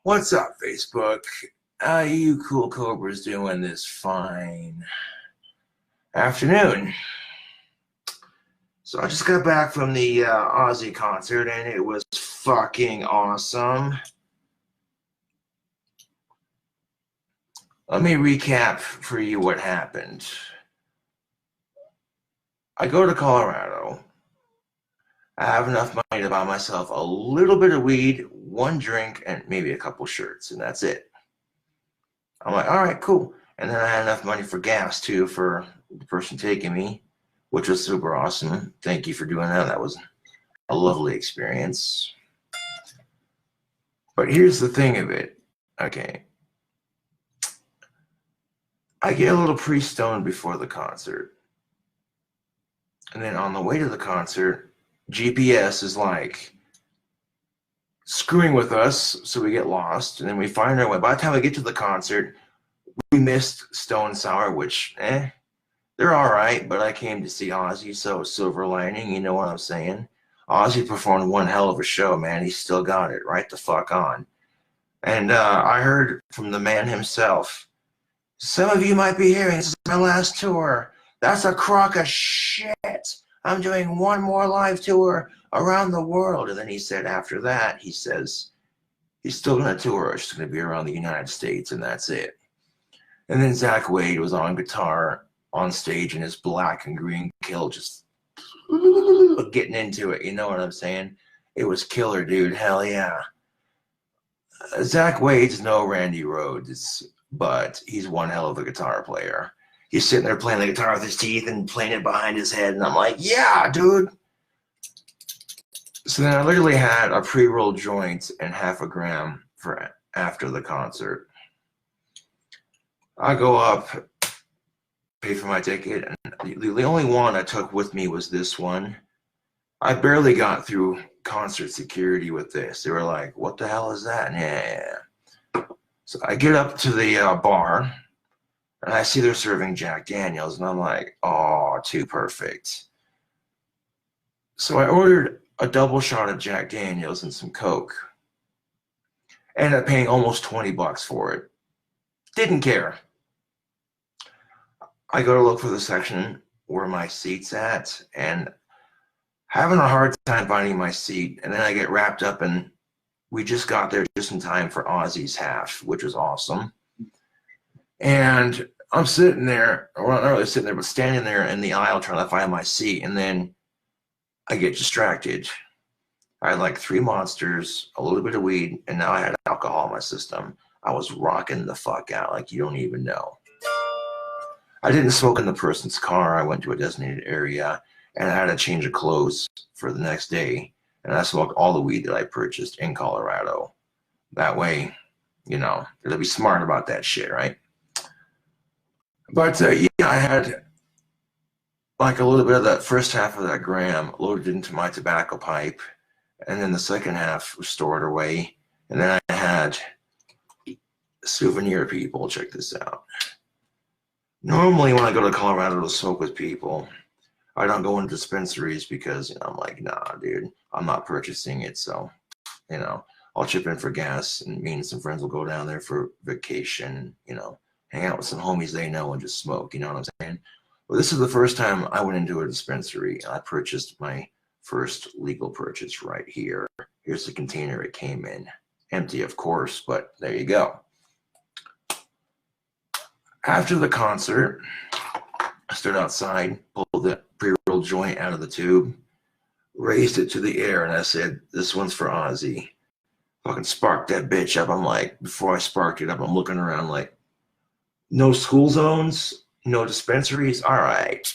What's up, Facebook? How you cool cobras doing this fine afternoon? So I just got back from the Aussie concert, and it was fucking awesome. Let me recap for you what happened. I go to Colorado. I have enough money to buy myself a little bit of weed, one drink, and maybe a couple shirts, and that's it. I'm like, all right, cool. And then I had enough money for gas, too, for the person taking me, which was super awesome. Thank you for doing that. That was a lovely experience. But here's the thing of it. Okay. I get a little pre-stoned before the concert. And then on the way to the concert, GPS is like screwing with us, so we get lost, and then we find our way. By the time we get to the concert, we missed Stone Sour, which, they're all right, but I came to see Ozzy, so silver lining, you know what I'm saying? Ozzy performed one hell of a show, man. He still got it right the fuck on. And I heard from the man himself, some of you might be hearing, this is my last tour. That's a crock of shit. I'm doing one more live tour around the world. And then he said after that, he says, he's still going to tour. It's going to be around the United States, and that's it. And then Zach Wade was on guitar on stage in his black and green kill, just getting into it. You know what I'm saying? It was killer, dude. Hell yeah. Zach Wade's no Randy Rhoads, but he's one hell of a guitar player. He's sitting there playing the guitar with his teeth and playing it behind his head. And I'm like, yeah, dude. So then I literally had a pre-rolled joint and half a gram for after the concert. I go up, pay for my ticket. And the only one I took with me was this one. I barely got through concert security with this. They were like, what the hell is that? Yeah. So I get up to the bar. And I see they're serving Jack Daniels, and I'm like, oh, too perfect. So I ordered a double shot of Jack Daniels and some Coke. Ended up paying almost $20 for it. Didn't care. I go to look for the section where my seat's at, and having a hard time finding my seat. And then I get wrapped up, and we just got there just in time for Ozzy's half, which was awesome. And I'm sitting there, or not really sitting there, but standing there in the aisle trying to find my seat. And then I get distracted. I had like 3 monsters, a little bit of weed, and now I had alcohol in my system. I was rocking the fuck out like you don't even know. I didn't smoke in the person's car. I went to a designated area, and I had a change of clothes for the next day. And I smoked all the weed that I purchased in Colorado. That way, you know, they'll be smart about that shit, right? But yeah, I had like a little bit of that first half of that gram loaded into my tobacco pipe, and then the second half was stored away. And then I had souvenir people. Check this out. Normally when I go to Colorado to smoke with people, I don't go into dispensaries because, you know, I'm like, nah, dude, I'm not purchasing it. So, you know, I'll chip in for gas, and me and some friends will go down there for vacation, you know, hang out with some homies they know and just smoke, you know what I'm saying? Well, this is the first time I went into a dispensary. I purchased my first legal purchase right here. Here's the container it came in. Empty, of course, but there you go. After the concert, I stood outside, pulled the pre-rolled joint out of the tube, raised it to the air, and I said, "This one's for Ozzy." Fucking sparked that bitch up. I'm like, before I sparked it up, I'm looking around like, no school zones, no dispensaries. All right.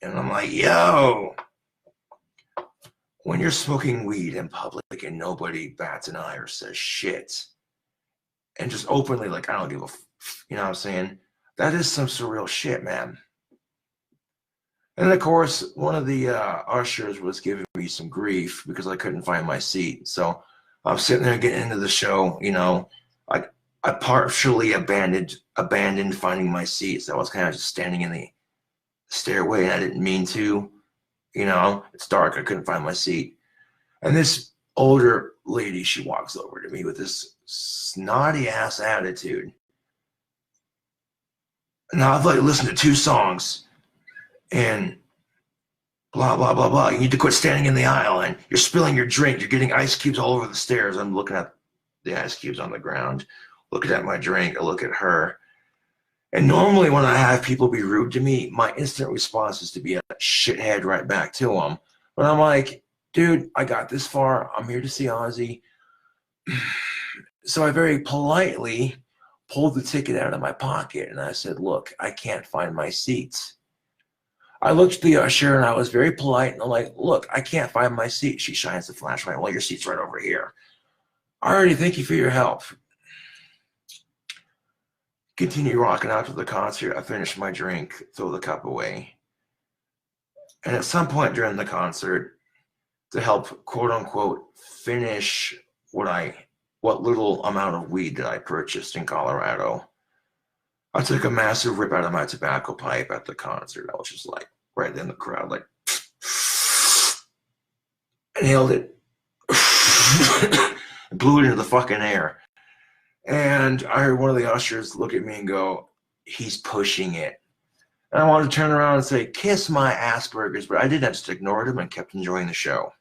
And I'm like, yo, when you're smoking weed in public and nobody bats an eye or says shit, and just openly, like, I don't give a, you know what I'm saying? That is some surreal shit, man. And then, of course, one of the ushers was giving me some grief because I couldn't find my seat. So I'm sitting there getting into the show, you know. I partially abandoned finding my seat. So I was kind of just standing in the stairway, and I didn't mean to. You know, it's dark. I couldn't find my seat. And this older lady, she walks over to me with this snotty ass attitude. Now I've like listened to 2 songs and blah, blah, blah, blah. You need to quit standing in the aisle, and you're spilling your drink. You're getting ice cubes all over the stairs. I'm looking at the ice cubes on the ground, looking at my drink. I look at her. And normally when I have people be rude to me, my instant response is to be a shithead right back to them. But I'm like, dude, I got this far. I'm here to see Ozzy. So I very politely pulled the ticket out of my pocket, and I said, look, I can't find my seats. I looked at the usher, and I was very polite, and I'm like, look, I can't find my seat. She shines the flashlight. Well, your seat's right over here. All righty, thank you for your help. Continue rocking out to the concert. I finish my drink, throw the cup away. And at some point during the concert, to help quote unquote finish what little amount of weed that I purchased in Colorado, I took a massive rip out of my tobacco pipe at the concert. I was just like right in the crowd, like inhaled it, blew it into the fucking air. And I heard one of the ushers look at me and go, he's pushing it. And I wanted to turn around and say, kiss my Asperger's, but I didn't. I just ignored him and kept enjoying the show.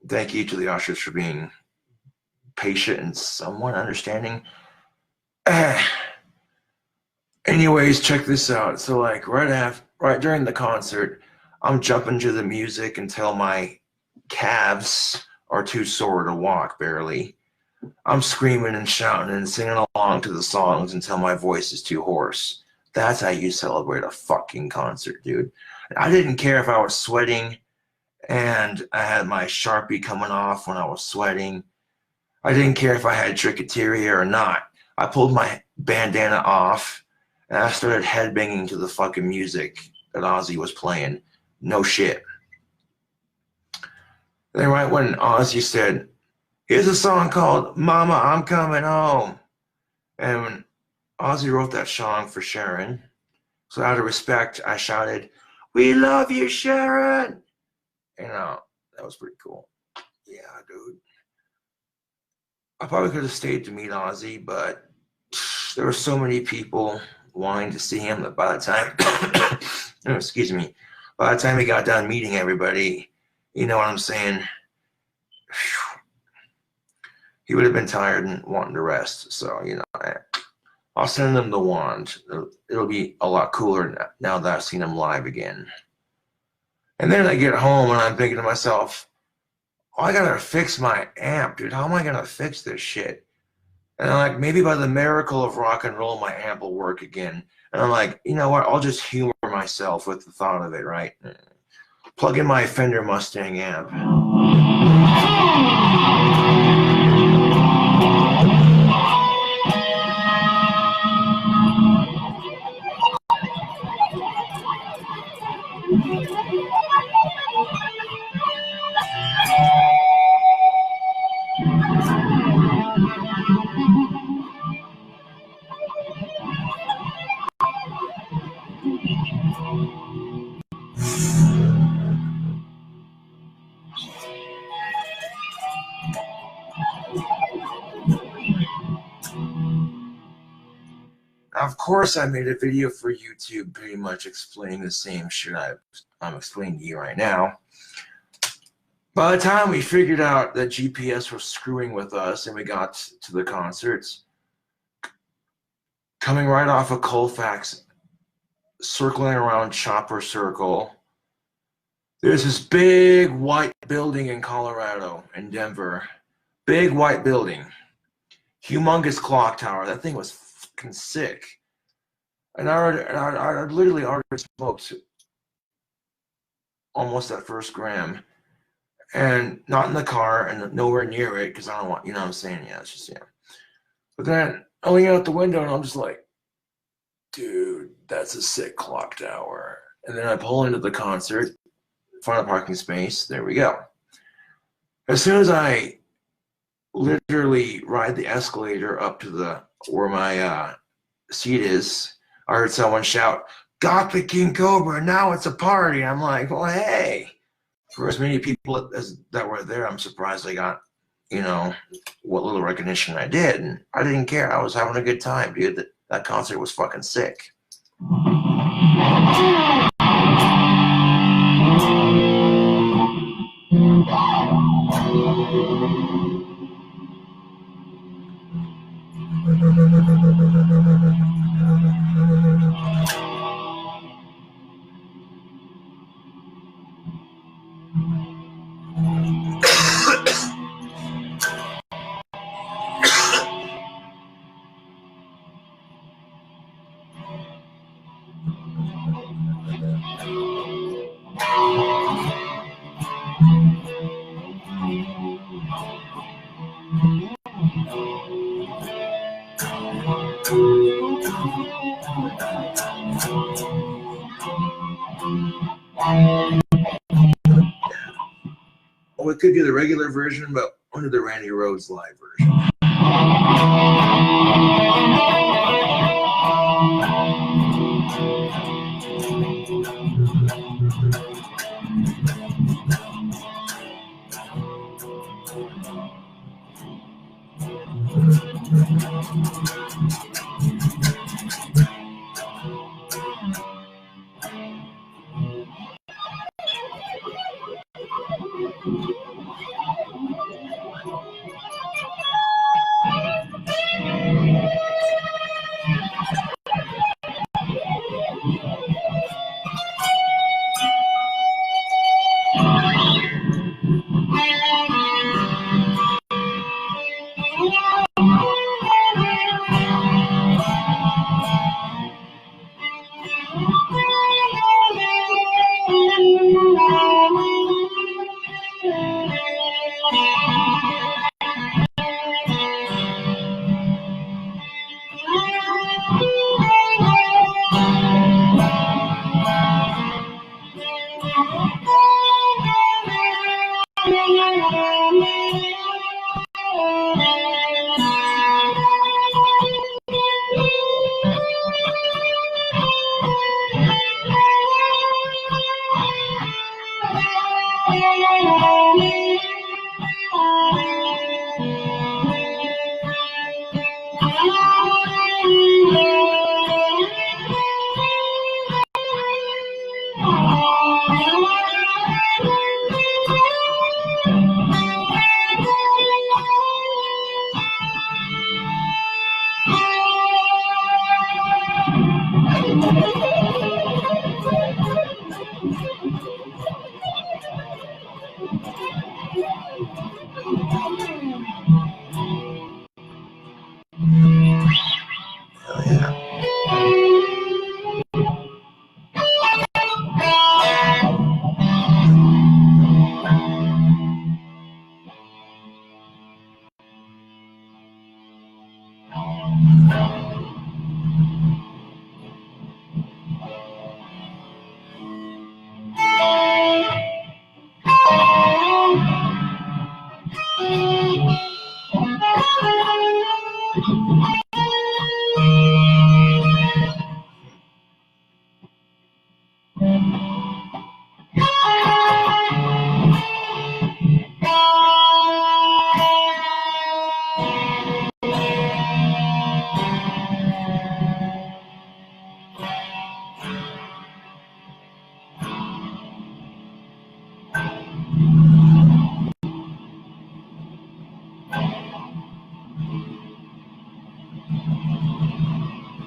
Thank you to the ushers for being patient and somewhat understanding. Anyways, check this out. So like right during the concert, I'm jumping to the music until my calves are too sore to walk barely. I'm screaming and shouting and singing along to the songs until my voice is too hoarse. That's how you celebrate a fucking concert, dude. I didn't care if I was sweating and I had my Sharpie coming off when I was sweating. I didn't care if I had trichoteria or not. I pulled my bandana off and I started headbanging to the fucking music that Ozzy was playing. No shit. Then right when Ozzy said, here's a song called Mama, I'm Coming Home. And when Ozzy wrote that song for Sharon, so out of respect, I shouted, we love you, Sharon. You know, that was pretty cool. Yeah, dude. I probably could have stayed to meet Ozzy, but there were so many people wanting to see him that by the time, excuse me, by the time he got done meeting everybody, you know what I'm saying? He would have been tired and wanting to rest. So, you know, I'll send him the wand. It'll be a lot cooler now that I've seen him live again. And then I get home and I'm thinking to myself, oh, I gotta fix my amp, dude. How am I gonna fix this shit? And I'm like, maybe by the miracle of rock and roll, my amp will work again. And I'm like, you know what? I'll just humor myself with the thought of it, right? Plug in my Fender Mustang amp. Of course, I made a video for YouTube pretty much explaining the same shit I'm explaining to you right now. By the time we figured out that GPS was screwing with us and we got to the concerts, coming right off of Colfax, circling around Chopper Circle. There's this big white building in Colorado, in Denver. Big white building. Humongous clock tower. That thing was fucking sick. And I literally already smoked almost that first gram. And not in the car and nowhere near it because I don't want, you know what I'm saying? Yeah, it's just, yeah. But then I look out the window and I'm just like, dude, that's a sick clock tower. And then I pull into the concert, find a parking space. There we go. As soon as I literally ride the escalator up to where my seat is, I heard someone shout, "Got the King Cobra, now it's a party." I'm like, well, hey, for as many people as that were there, I'm surprised I got, you know, what little recognition I did. And I didn't care. I was having a good time, dude. That concert was fucking sick. Oh, we could do the regular version, but under the Randy Rhoads live version.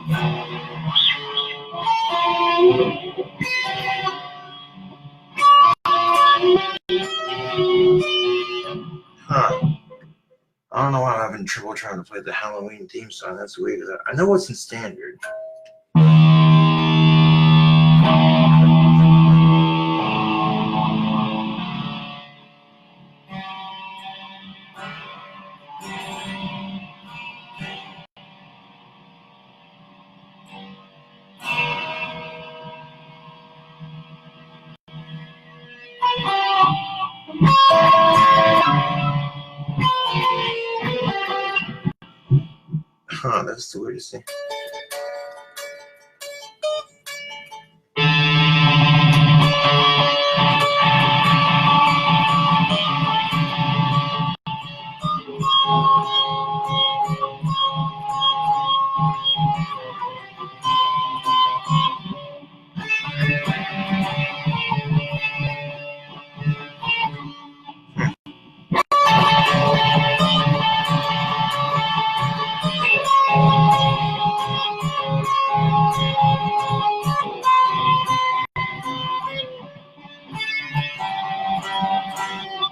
Huh. I don't know why I'm having trouble trying to play the Halloween theme song. That's weird. I know it's in standard. Huh, that's the weirdest thing.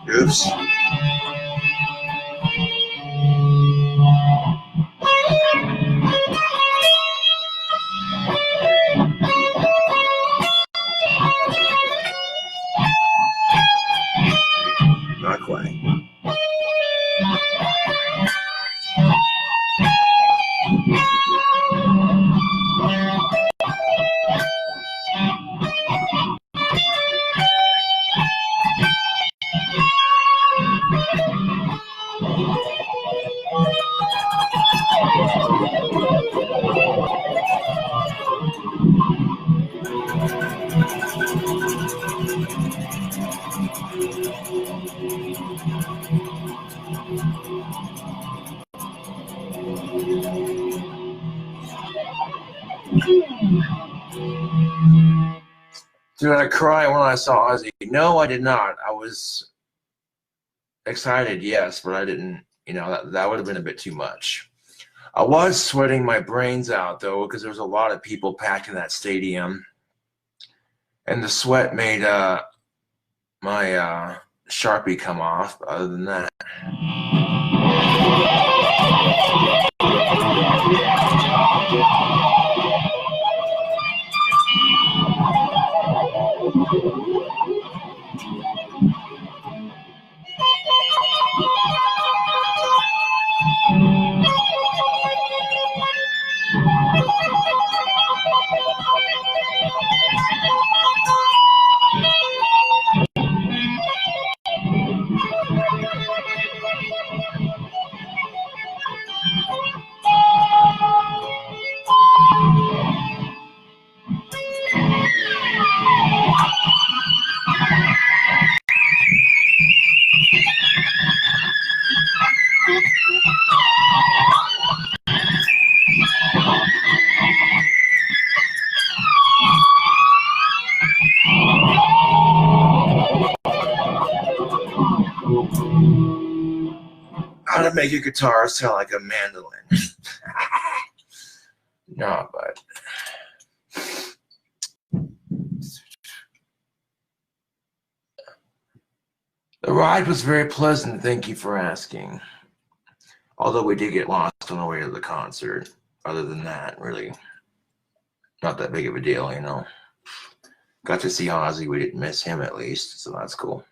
Oops. Not quite. Did I cry when I saw Ozzy? No, I did not. I was excited, yes, but I didn't, that would have been a bit too much. I was sweating my brains out, though, because there was a lot of people packed in that stadium. And the sweat made my Sharpie come off, but other than that. How to make a guitar sound like a mandolin. No, but the ride was very pleasant. Thank you for asking. Although we did get lost on the way to the concert. Other than that, really not that big of a deal, Got to see Ozzy. We didn't miss him at least, so that's cool.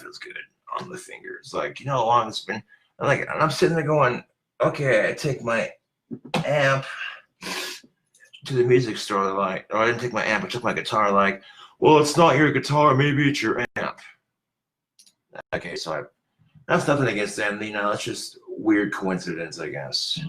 feels good on the fingers. Like, you know how long it's been. And I'm sitting there going, okay, I take my amp to the music store, like, or I didn't take my amp, I took my guitar, like, well, it's not your guitar, maybe it's your amp. Okay, so that's nothing against them, you know, it's just weird coincidence, I guess.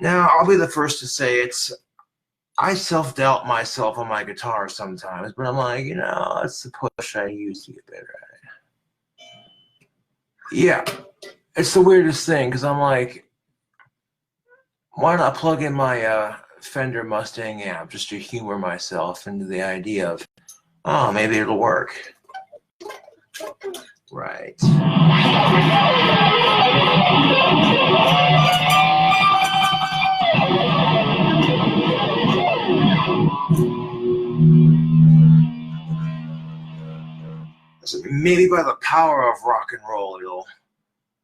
Now, I'll be the first to say I self-doubt myself on my guitar sometimes, but I'm like, you know, it's the push I use to get better at it. Yeah, it's the weirdest thing, because I'm like, why not plug in my Fender Mustang amp just to humor myself into the idea of, oh, maybe it'll work. Right. So maybe by the power of rock and roll, it'll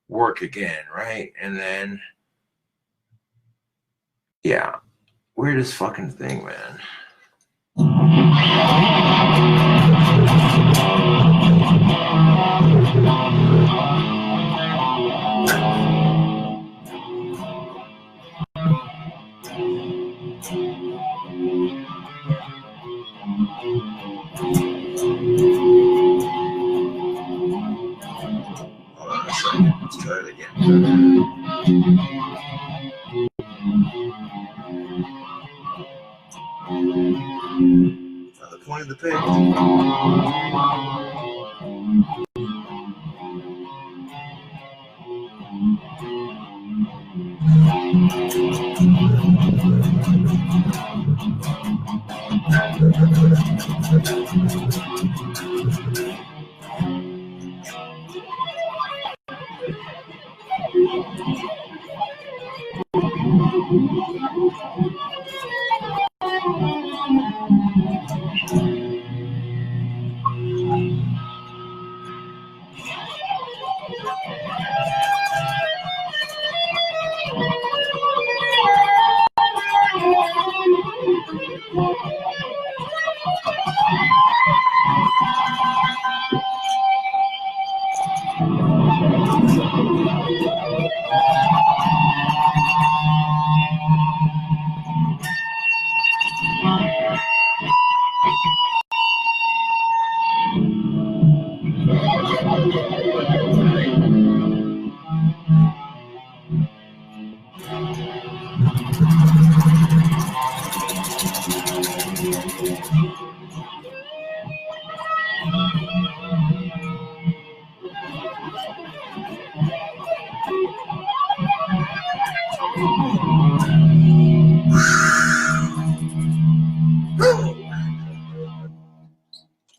work again, right? And then, yeah, weirdest fucking thing, man. Let's try it again. At the point of the page.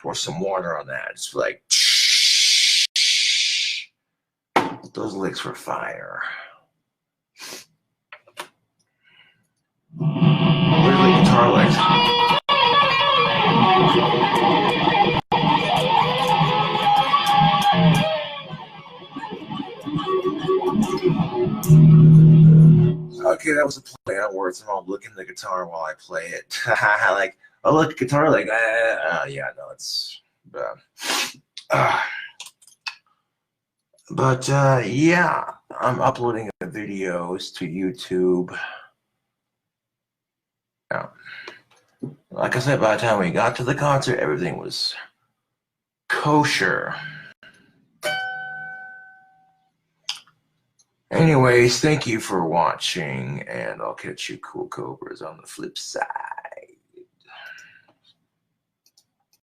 Pour some water on that. It's like those licks were fire. Where's the guitar licks? Okay, that was a play on words. I'm all looking at the guitar while I play it. Like, oh look, guitar lick. Yeah, no, it's. But yeah, I'm uploading the videos to YouTube. Yeah. Like I said, by the time we got to the concert, everything was kosher. Anyways, thank you for watching, and I'll catch you cool cobras on the flip side.